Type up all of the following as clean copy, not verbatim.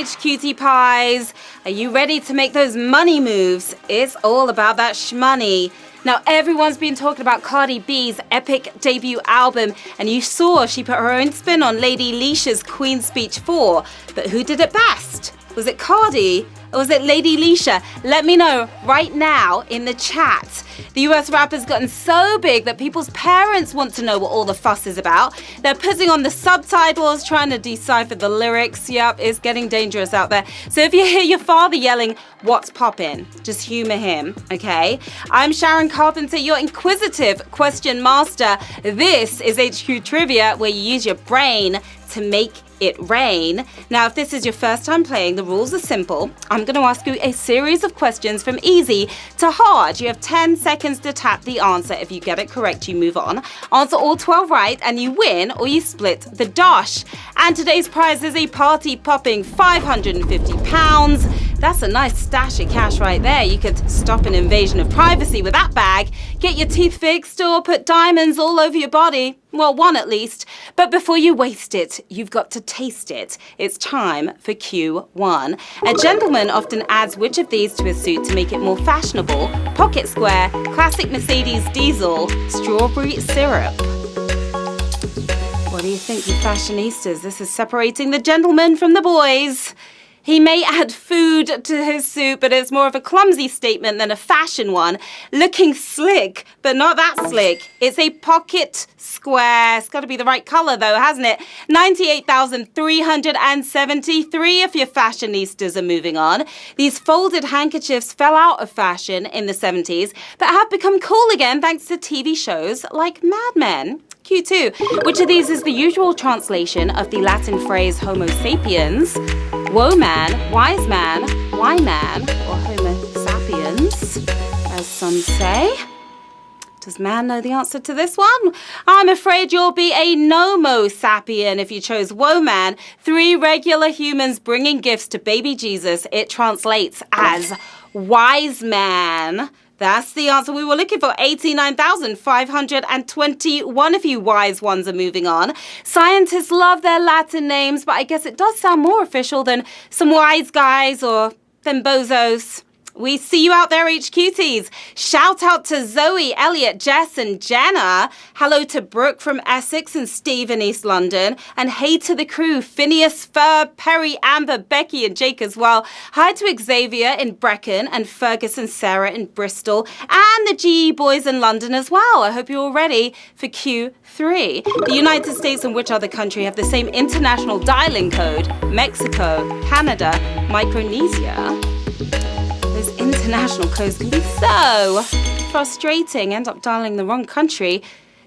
HQT Pies. Are you ready to make those money moves? It's all about that shmoney. Now, everyone's been talking about Cardi B's epic debut album, and you saw she put her own spin on Lady Leisha's Queen's Speech 4. But who did it best? Was it Cardi or was it Lady Leisha? Let me know right now in the chat. The US rapper's gotten so big that people's parents want to know what all the fuss is about. They're putting on the subtitles, trying to decipher the lyrics. Yep, it's getting dangerous out there. So if you hear your father yelling, "What's poppin'?" just humor him, okay? I'm Sharon Carpenter, your inquisitive question master. This is HQ Trivia, where you use your brain to make it rain. Now, if this is your first time playing, the rules are simple. I'm going to ask you a series of questions from easy to hard. You have 10 seconds to tap the answer. If you get it correct, you move on. Answer all 12 right and you win, or you split the dosh. And today's prize is a party-popping £550. That's a nice stash of cash right there. You could stop an invasion of privacy with that bag, get your teeth fixed, or put diamonds all over your body. Well, one at least. But before you waste it, you've got to taste it. It's time for Q1. A gentleman often adds which of these to his suit to make it more fashionable? Pocket square, classic Mercedes diesel, strawberry syrup. What do you think, you fashionistas? This is separating the gentlemen from the boys. He may add food to his suit, but it's more of a clumsy statement than a fashion one. Looking slick, but not that slick. It's a pocket square. It's got to be the right color, though, hasn't it? 98,373 if your fashionistas are moving on. These folded handkerchiefs fell out of fashion in the 70s, but have become cool again thanks to TV shows like Mad Men. Q2. Which of these is the usual translation of the Latin phrase Homo sapiens? Woe man, wise man, why man, or Homo sapiens, as some say. Does man know the answer to this one? I'm afraid you'll be a Nomo sapien if you chose woe man. 3 regular humans bringing gifts to baby Jesus. It translates as wise man. That's the answer we were looking for. 89,521 of you wise ones are moving on. Scientists love their Latin names, but I guess it does sound more official than some wise guys or them bozos. We see you out there, HQTs. Shout out to Zoe, Elliot, Jess, and Jenna. Hello to Brooke from Essex and Steve in East London. And hey to the crew, Phineas, Fur, Perry, Amber, Becky, and Jake as well. Hi to Xavier in Brecon and Fergus and Sarah in Bristol. And the GE boys in London as well. I hope you're all ready for Q3. The United States and which other country have the same international dialing code? Mexico, Canada, Micronesia. Those international codes can be so frustrating. End up dialing the wrong country.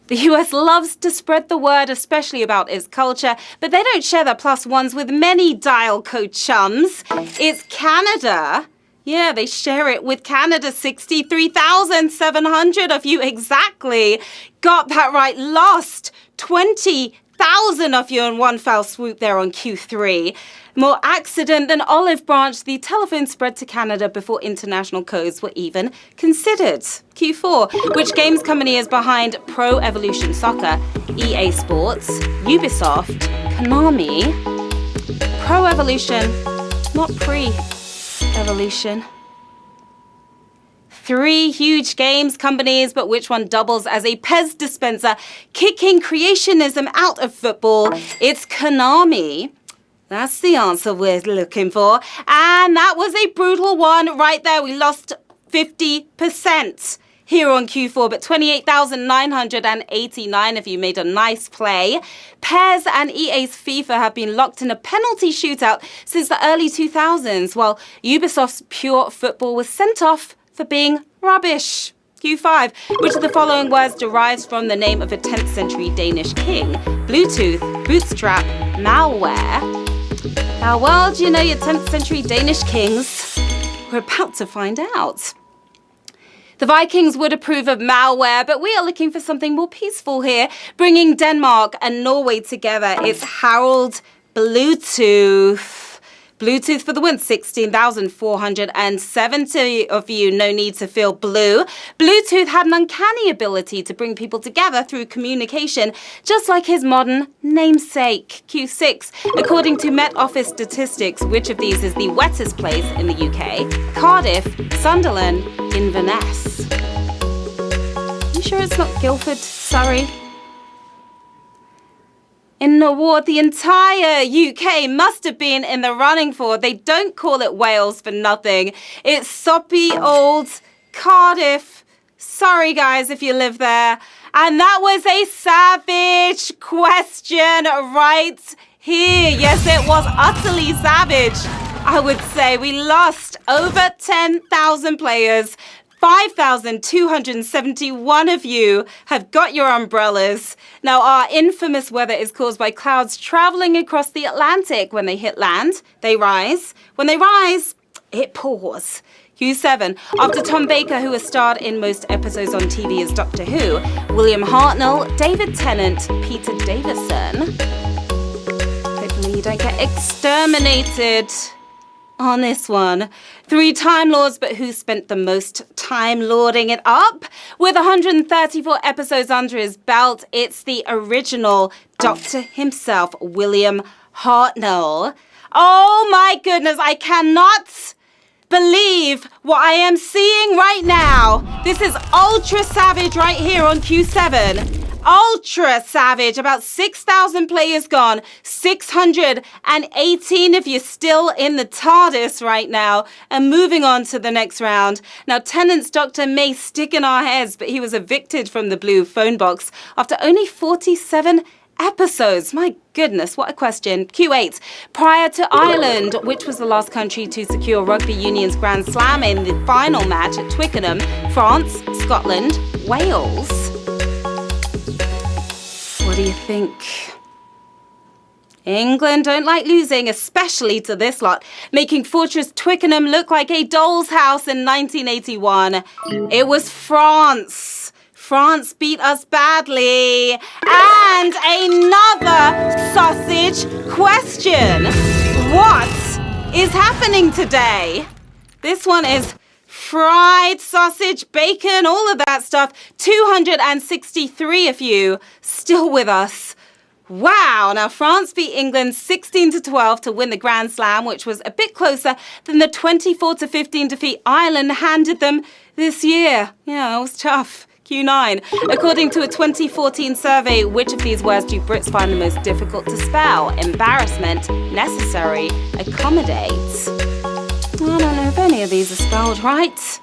The US loves to spread the word, especially about its culture, but they don't share their +1s with many dial code chums. It's Canada. Yeah, they share it with Canada. 63,700 of you exactly got that right. Lost 20,000 of you in one fell swoop there on Q3. More accident than olive branch, the telephone spread to Canada before international codes were even considered. Q4. Which games company is behind Pro Evolution Soccer? EA Sports, Ubisoft, Konami. Pro Evolution, not pre-evolution. 3 huge games companies, but which one doubles as a Pez dispenser, kicking creationism out of football? It's Konami. That's the answer we're looking for. And that was a brutal one right there. We lost 50% here on Q4, but 28,989 of you made a nice play. Pez and EA's FIFA have been locked in a penalty shootout since the early 2000s, while Ubisoft's Pure Football was sent off for being rubbish. Q5. Which of the following words derives from the name of a 10th century Danish king? Bluetooth, bootstrap, malware. How well do you know your 10th century Danish kings? We're about to find out. The Vikings would approve of malware, but we are looking for something more peaceful here, bringing Denmark and Norway together. It's Harold Bluetooth. Bluetooth for the win, 16,470 of you. No need to feel blue. Bluetooth had an uncanny ability to bring people together through communication, just like his modern namesake, Q6. According to Met Office statistics, which of these is the wettest place in the UK? Cardiff, Sunderland, Inverness. You sure it's not Guildford, Surrey? In an award the entire UK must have been in the running for. They don't call it Wales for nothing. It's soppy old Cardiff. Sorry, guys, if you live there. And that was a savage question right here. Yes, it was utterly savage. I would say we lost over 10,000 players. 5,271 of you have got your umbrellas. Now, our infamous weather is caused by clouds traveling across the Atlantic. When they hit land, they rise. When they rise, it pours. Q7. After Tom Baker, who has starred in most episodes on TV as Doctor Who, William Hartnell, David Tennant, Peter Davison. Hopefully you don't get exterminated on this one. 3 Time Lords, but who spent the most time lording it up? With 134 episodes under his belt, it's the original Doctor himself, William Hartnell. Oh my goodness, I cannot believe what I am seeing right now. This is ultra savage right here on Q7. Ultra savage. About 6,000 players gone. 618 of you still in the TARDIS right now. And moving on to the next round. Now, Tennant's Doctor may stick in our heads, but he was evicted from the blue phone box after only 47 episodes. My goodness, what a question. Q8. Prior to Ireland, which was the last country to secure Rugby Union's Grand Slam in the final match at Twickenham, France, Scotland, Wales. What do you think? England don't like losing, especially to this lot, making Fortress Twickenham look like a doll's house in 1981. It was France. France beat us badly. And another sausage question. What is happening today? This one is fried sausage, bacon, all of that stuff. 263 of you still with us. Wow. Now, France beat England 16-12 to win the Grand Slam, which was a bit closer than the 24-15 defeat Ireland handed them this year. Yeah, it was tough. Q9. According to a 2014 survey, which of these words do Brits find the most difficult to spell? Embarrassment, necessary, accommodate. I don't know if any of these are spelled right.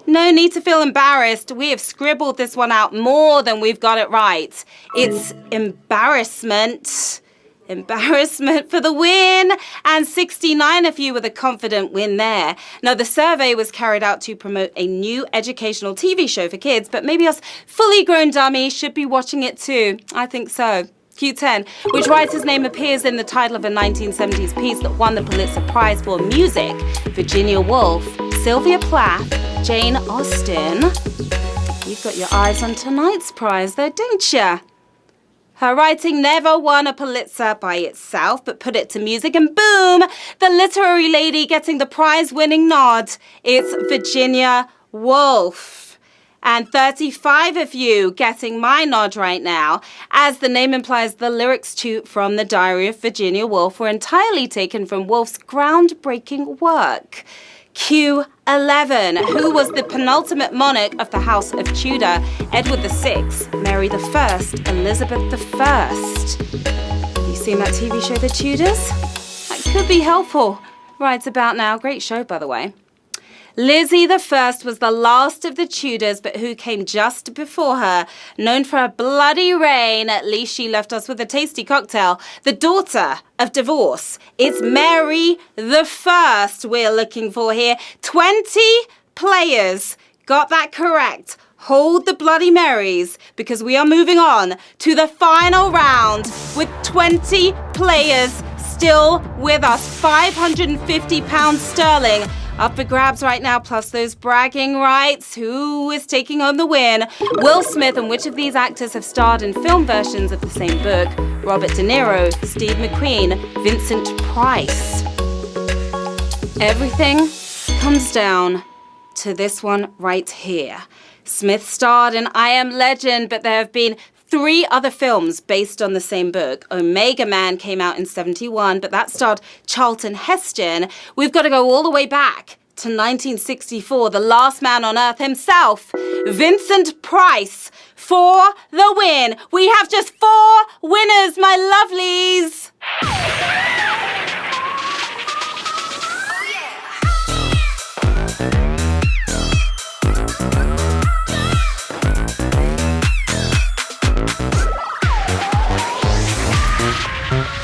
No need to feel embarrassed. We have scribbled this one out more than we've got it right. It's embarrassment. Embarrassment for the win. And 69 of you with a confident win there. Now, the survey was carried out to promote a new educational TV show for kids, but maybe us fully grown dummies should be watching it too. I think so. Q10, which writer's name appears in the title of a 1970s piece that won the Pulitzer Prize for Music? Virginia Woolf, Sylvia Plath, Jane Austen. You've got your eyes on tonight's prize though, don't you? Her writing never won a Pulitzer by itself, but put it to music and boom, the literary lady getting the prize-winning nod. It's Virginia Woolf. And 35 of you getting my nod right now. As the name implies, the lyrics to From the Diary of Virginia Woolf were entirely taken from Woolf's groundbreaking work. Q11. Who was the penultimate monarch of the House of Tudor? Edward VI, Mary I, Elizabeth I. Have you seen that TV show, The Tudors? That could be helpful right about now. Great show, by the way. Lizzie I was the last of the Tudors, but who came just before her? Known for her bloody reign, at least she left us with a tasty cocktail. The daughter of divorce. It's Mary I we're looking for here. 20 players got that correct. Hold the Bloody Marys, because we are moving on to the final round with 20 players still with us. £550 sterling. up for grabs right now, plus those bragging rights. Who is taking home the win? Will Smith, and which of these actors have starred in film versions of the same book? Robert De Niro, Steve McQueen, Vincent Price. Everything comes down to this one right here. Smith starred in I Am Legend, but there have been 3 other films based on the same book. Omega Man came out in 1971, but that starred Charlton Heston. We've got to go all the way back to 1964, the last man on earth himself, Vincent Price, for the win. We have just 4 winners, my lovelies.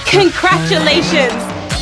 Congratulations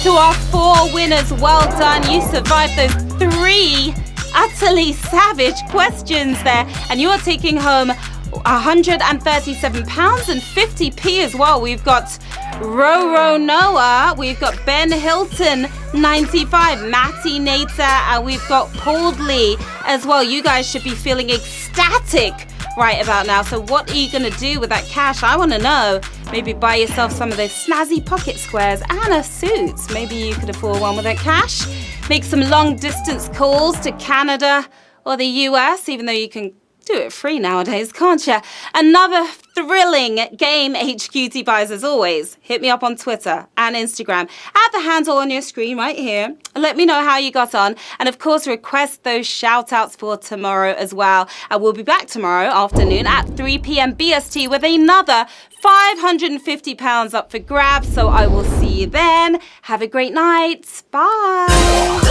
to our 4 winners. Well done. You survived those 3 utterly savage questions there. And you are taking home £137.50 as well. We've got Roro Noah. We've got Ben Hilton, 95. Matty Nater. And we've got Paul Lee as well. You guys should be feeling ecstatic right about now. So what are you going to do with that cash? I want to know. Maybe buy yourself some of those snazzy pocket squares and a suit. Maybe you could afford one with that cash. Make some long distance calls to Canada or the US, even though you can do it free nowadays, can't you? Another thrilling Game HQ buys as always. Hit me up on Twitter and Instagram at the handle on your screen right here. Let me know how you got on. And of course, request those shout outs for tomorrow as well. I will be back tomorrow afternoon at 3 p.m. BST with another £550 up for grabs. So I will see you then. Have a great night. Bye.